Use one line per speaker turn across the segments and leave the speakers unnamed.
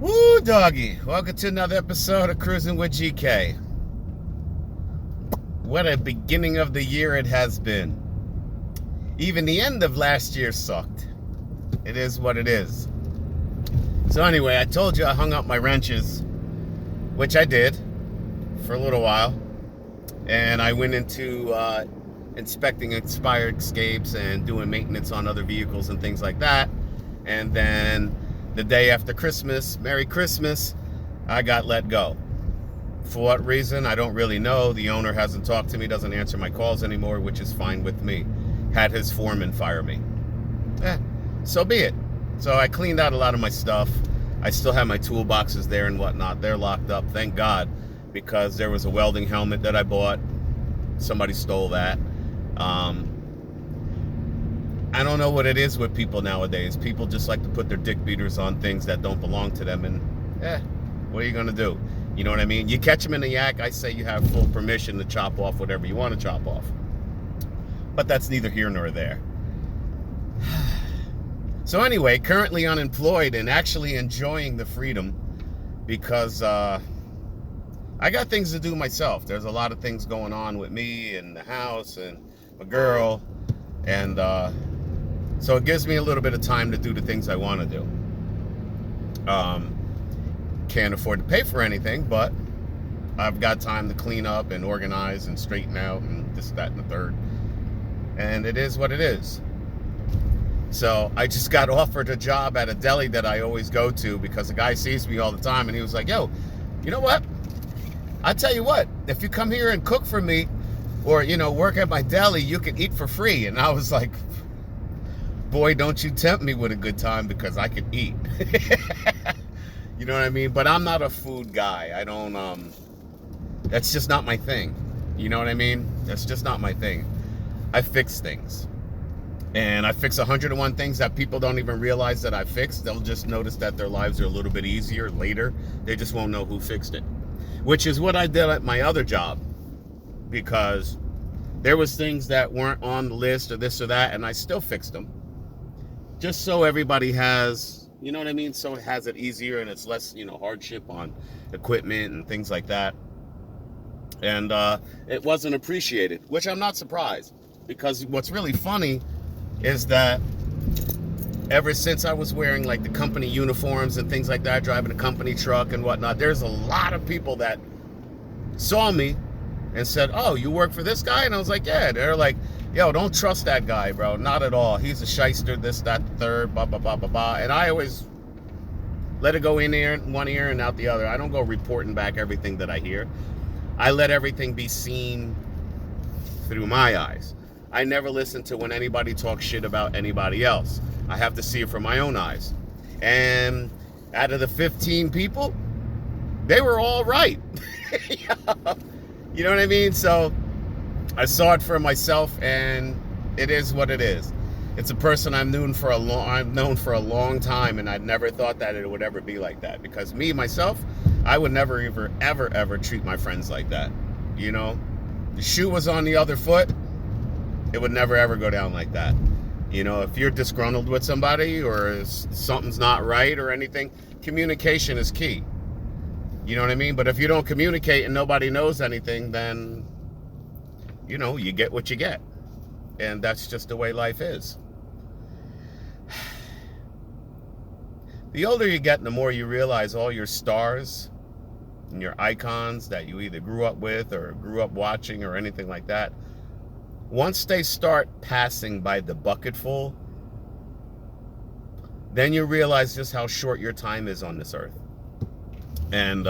Woo, doggy. Welcome to another episode of Cruising with GK. What a beginning of the year it has been. Even the end of last year sucked. It is what it is. So anyway, I told you I hung up my wrenches, which I did for a little while. And I went into inspecting expired escapes and doing maintenance on other vehicles and things like that. And then the day after Christmas, Merry Christmas, I got let go. For what reason, I don't really know. The owner hasn't talked to me, doesn't answer my calls anymore, which is fine with me. Had his foreman fire me. So be it. So I cleaned out a lot of my stuff. I still have my toolboxes there and whatnot. They're locked up, thank God, because there was a welding helmet that I bought. Somebody stole that. I don't know what it is with people nowadays. People just like to put their dick beaters on things that don't belong to them, and what are you gonna do? You know what I mean? You catch them in the act, I say you have full permission to chop off whatever you want to chop off. But that's neither here nor there. So anyway, currently unemployed and actually enjoying the freedom because I got things to do myself. There's a lot of things going on with me and the house and my girl, and so it gives me a little bit of time to do the things I want to do. Can't afford to pay for anything, but I've got time to clean up and organize and straighten out and this, that, and the third. And it is what it is. So I just got offered a job at a deli that I always go to because the guy sees me all the time, and he was like, yo, you know what? I tell you what, if you come here and cook for me or, work at my deli, you can eat for free. And I was like, boy, don't you tempt me with a good time because I can eat. You know what I mean? But I'm not a food guy. I don't, that's just not my thing. You know what I mean? That's just not my thing. I fix things. And I fix 101 things that people don't even realize that I fixed. They'll just notice that their lives are a little bit easier later. They just won't know who fixed it. Which is what I did at my other job. Because there was things that weren't on the list or this or that, and I still fixed them. Just so everybody has, you know what I mean? So it has it easier and it's less, hardship on equipment and things like that. And it wasn't appreciated, which I'm not surprised. Because what's really funny is that ever since I was wearing like the company uniforms and things like that, driving a company truck and whatnot, there's a lot of people that saw me and said, oh, you work for this guy? And I was like, yeah. They're like, yo, don't trust that guy, bro. Not at all. He's a shyster, this, that, the third, blah, blah, blah, blah, blah. And I always let it go in there, one ear and out the other. I don't go reporting back everything that I hear. I let everything be seen through my eyes. I never listen to when anybody talks shit about anybody else. I have to see it from my own eyes. And out of the 15 people, they were all right. You know what I mean? So I saw it for myself, and it is what it is. It's a person I've known for a long time, and I never thought that it would ever be like that. Because me, myself, I would never ever treat my friends like that. The shoe was on the other foot, it would never ever go down like that. If you're disgruntled with somebody or something's not right or anything, communication is key. You know what I mean? But if you don't communicate and nobody knows anything, then, you get what you get. And that's just the way life is. The older you get, the more you realize all your stars and your icons that you either grew up with or grew up watching or anything like that, once they start passing by the bucketful, then you realize just how short your time is on this earth. And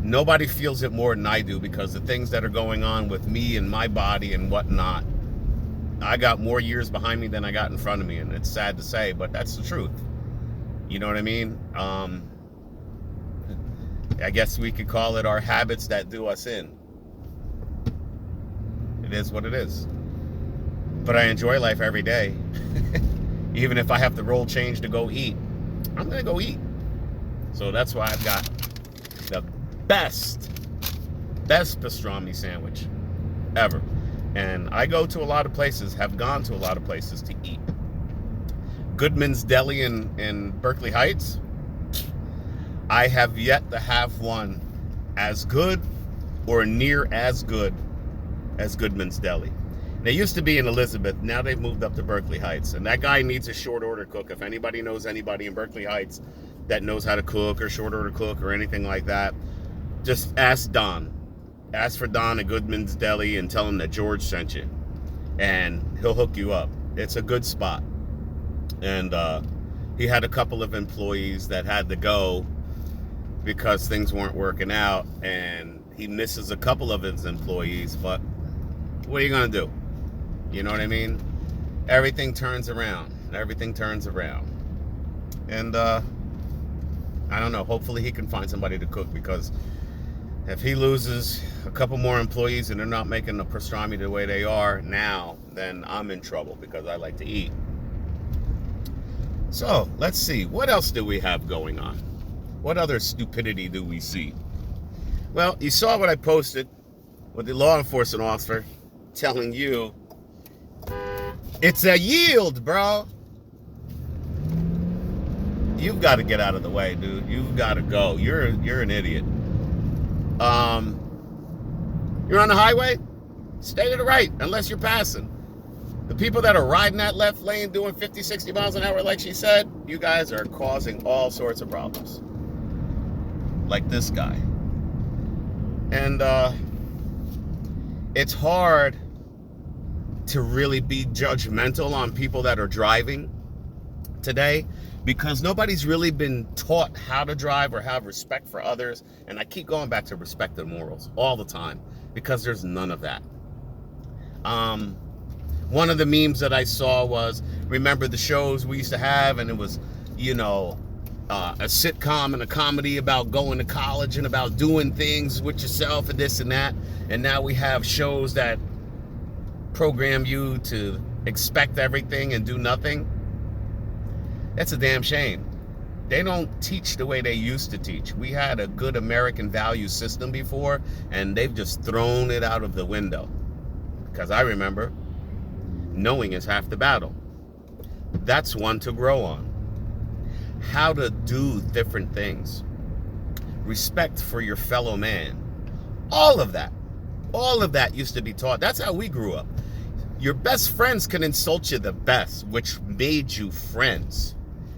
nobody feels it more than I do, because the things that are going on with me and my body and whatnot, I got more years behind me than I got in front of me, and it's sad to say, but that's the truth. You know what I mean? I guess we could call it our habits that do us in. It is what it is. But I enjoy life every day. Even if I have to roll change to go eat, I'm going to go eat. So that's why I've got the best pastrami sandwich ever. And I go to a lot of places, have gone to a lot of places to eat. Goodman's Deli in Berkeley Heights, I have yet to have one as good or near as good as Goodman's Deli. They used to be in Elizabeth. Now they've moved up to Berkeley Heights. And that guy needs a short order cook. If anybody knows anybody in Berkeley Heights that knows how to cook or short order cook or anything like that, just ask Don. Ask for Don at Goodman's Deli and tell him that George sent you. And he'll hook you up. It's a good spot. And he had a couple of employees that had to go because things weren't working out. And he misses a couple of his employees. But what are you going to do? You know what I mean? Everything turns around. Everything turns around. And I don't know. Hopefully he can find somebody to cook, because if he loses a couple more employees and they're not making the pastrami the way they are now, then I'm in trouble, because I like to eat. So let's see. What else do we have going on? What other stupidity do we see? Well, you saw what I posted with the law enforcement officer telling you it's a yield, bro. You've got to get out of the way, dude. You've got to go. You're an idiot. You're on the highway, stay to the right unless you're passing. The people that are riding that left lane doing 50, 60 miles an hour, like she said, you guys are causing all sorts of problems. Like this guy. And it's hard to really be judgmental on people that are driving today, because nobody's really been taught how to drive or have respect for others. And I keep going back to respect and morals all the time, because there's none of that. One of the memes that I saw was, remember the shows we used to have, and it was, a sitcom and a comedy about going to college and about doing things with yourself and this and that. And now we have shows that program you to expect everything and do nothing. That's a damn shame. They don't teach the way they used to teach. We had a good American value system before, and they've just thrown it out of the window. Because I remember, knowing is half the battle. That's one to grow on. How to do different things. Respect for your fellow man. All of that used to be taught. That's how we grew up. Your best friends can insult you the best, which made you friends.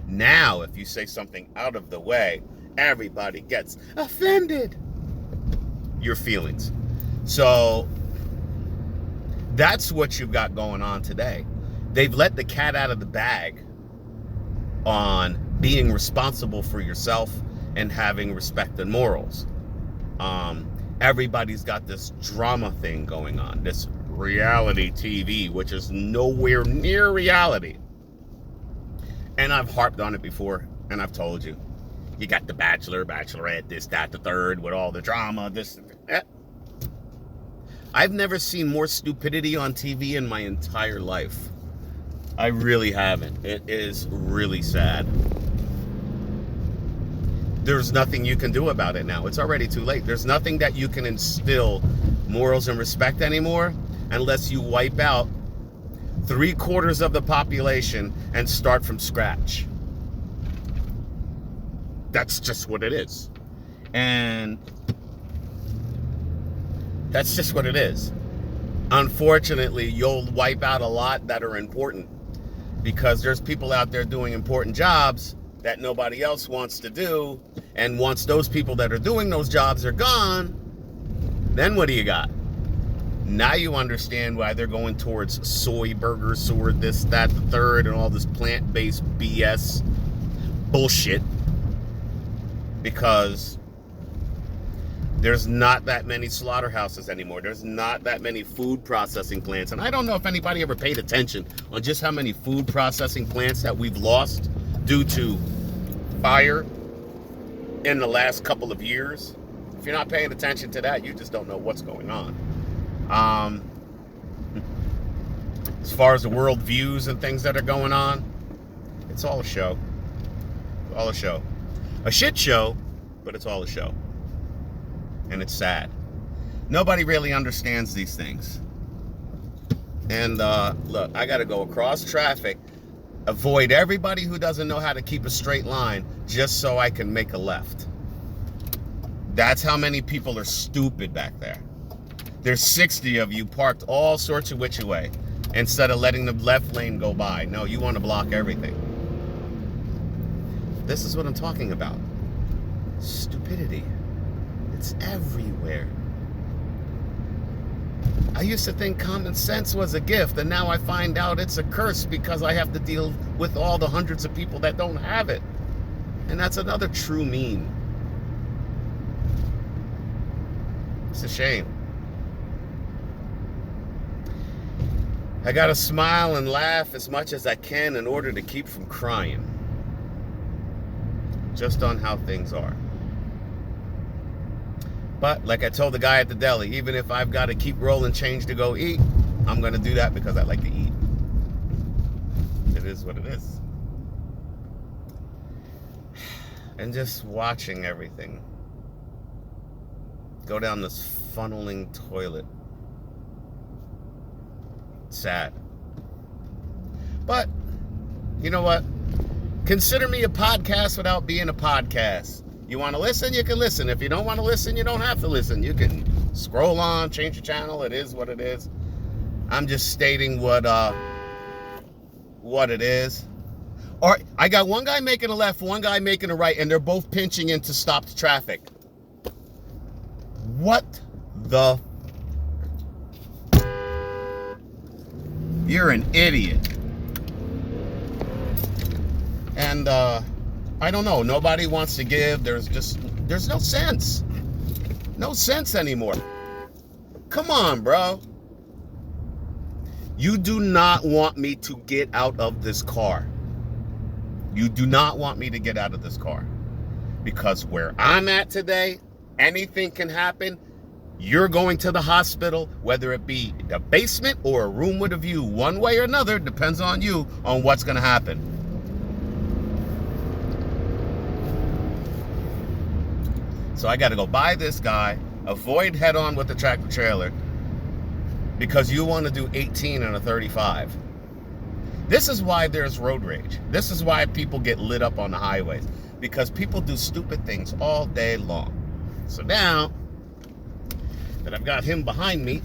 Now, if you say something out of the way, everybody gets offended. Your feelings. So that's what you've got going on today. They've let the cat out of the bag on being responsible for yourself and having respect and morals. Everybody's got this drama thing going on, this reality TV, which is nowhere near reality. And I've harped on it before, and I've told you. You got the Bachelor, Bachelorette, this, that, the third, with all the drama, this. I've never seen more stupidity on TV in my entire life. I really haven't. It is really sad. There's nothing you can do about it now. It's already too late. There's nothing that you can instill morals and respect anymore unless you wipe out 3/4 of the population and start from scratch. That's just what it is. And that's just what it is. Unfortunately, you'll wipe out a lot that are important, because there's people out there doing important jobs that nobody else wants to do. And once those people that are doing those jobs are gone, then what do you got? Now you understand why they're going towards soy burgers, or this, that, the third, and all this plant-based BS bullshit. Because there's not that many slaughterhouses anymore. There's not that many food processing plants. And I don't know if anybody ever paid attention on just how many food processing plants that we've lost due to fire in the last couple of years. If you're not paying attention to that, you just don't know what's going on. As far as the world views and things that are going on, it's all a show. It's all a show. A shit show, but it's all a show. And it's sad. Nobody really understands these things. And look, I got to go across traffic, avoid everybody who doesn't know how to keep a straight line, just so I can make a left. That's how many people are stupid back there. There's 60 of you parked all sorts of which way instead of letting the left lane go by. No, you want to block everything. This is what I'm talking about. Stupidity. It's everywhere. I used to think common sense was a gift, and now I find out it's a curse because I have to deal with all the hundreds of people that don't have it. And that's another true meme. It's a shame. I gotta smile and laugh as much as I can in order to keep from crying. Just on how things are. But like I told the guy at the deli, even if I've got to keep rolling change to go eat, I'm going to do that because I like to eat. It is what it is. And just watching everything go down this funneling toilet. Sad. But, you know what? Consider me a podcast without being a podcast. You want to listen, you can listen. If you don't want to listen, you don't have to listen. You can scroll on, change the channel. It is what it is. I'm just stating what it is. Or I got one guy making a left, one guy making a right, and they're both pinching in to stop the traffic. What the? You're an idiot. And I don't know. Nobody wants to give. There's no sense. No sense anymore. Come on, bro. You do not want me to get out of this car. You do not want me to get out of this car. Because where I'm at today, anything can happen. You're going to the hospital, whether it be the basement or a room with a view. One way or another, depends on you, on what's going to happen. So I got to go by this guy, avoid head-on with the tractor trailer, because you want to do 18 and a 35. This is why there's road rage. This is why people get lit up on the highways, because people do stupid things all day long. So now that I've got him behind me,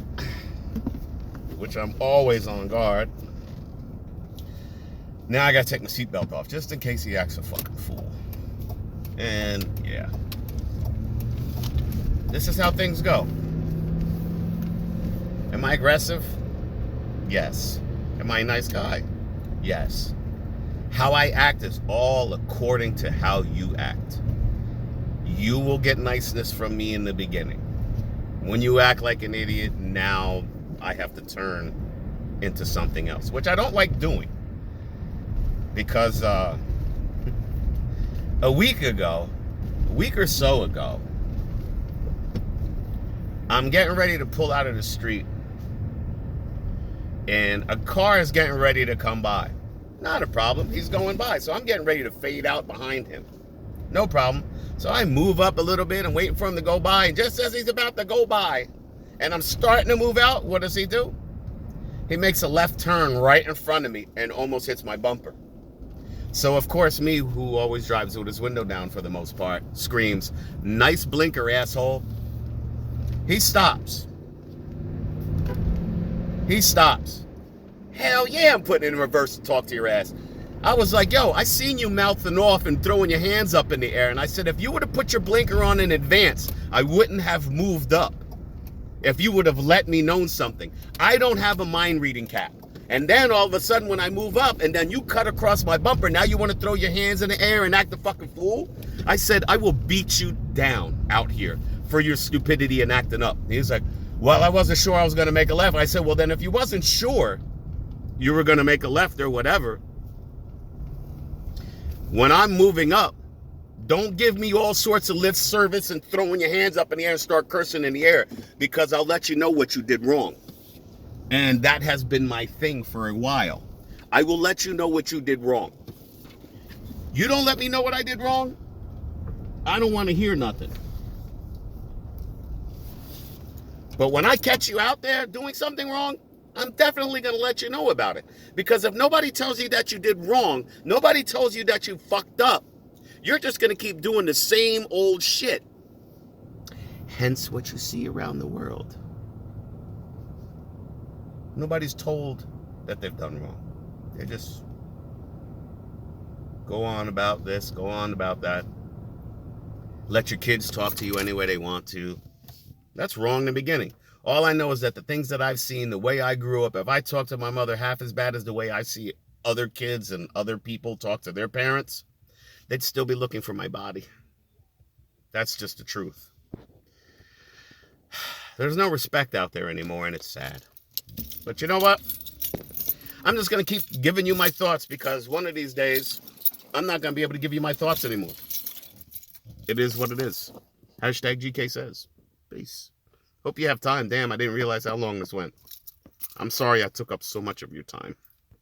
which I'm always on guard, now I got to take my seatbelt off, just in case he acts a fucking fool. And yeah. This is how things go. Am I aggressive? Yes. Am I a nice guy? Yes. How I act is all according to how you act. You will get niceness from me in the beginning. When you act like an idiot, now I have to turn into something else, which I don't like doing. Because a week or so ago, I'm getting ready to pull out of the street, and a car is getting ready to come by. Not a problem. He's going by, so I'm getting ready to fade out behind him. No problem. So I move up a little bit and waiting for him to go by, and just as he's about to go by, and I'm starting to move out, what does he do? He makes a left turn right in front of me and almost hits my bumper. So, of course, me, who always drives with his window down for the most part, screams, "Nice blinker, asshole." He stops. He stops. Hell yeah, I'm putting it in reverse to talk to your ass. I was like, yo, I seen you mouthing off and throwing your hands up in the air. And I said, if you would have put your blinker on in advance, I wouldn't have moved up. If you would have let me know something. I don't have a mind reading cap. And then all of a sudden when I move up and then you cut across my bumper, now you want to throw your hands in the air and act a fucking fool? I said, I will beat you down out here for your stupidity and acting up. He's like, well, I wasn't sure I was going to make a left. I said, well, then if you wasn't sure you were going to make a left or whatever, when I'm moving up, don't give me all sorts of lip service and throwing your hands up in the air and start cursing in the air, because I'll let you know what you did wrong. And that has been my thing for a while. I will let you know what you did wrong. You don't let me know what I did wrong, I don't want to hear nothing. But when I catch you out there doing something wrong, I'm definitely going to let you know about it. Because if nobody tells you that you did wrong, nobody tells you that you fucked up, you're just going to keep doing the same old shit. Hence what you see around the world. Nobody's told that they've done wrong. They just go on about this, go on about that. Let your kids talk to you any way they want to. That's wrong in the beginning. All I know is that the things that I've seen, the way I grew up, if I talk to my mother half as bad as the way I see other kids and other people talk to their parents, they'd still be looking for my body. That's just the truth. There's no respect out there anymore, and it's sad. But you know what? I'm just going to keep giving you my thoughts, because one of these days, I'm not going to be able to give you my thoughts anymore. It is what it is. Hashtag GK says. Peace. Hope you have time. Damn, I didn't realize how long this went. I'm sorry I took up so much of your time.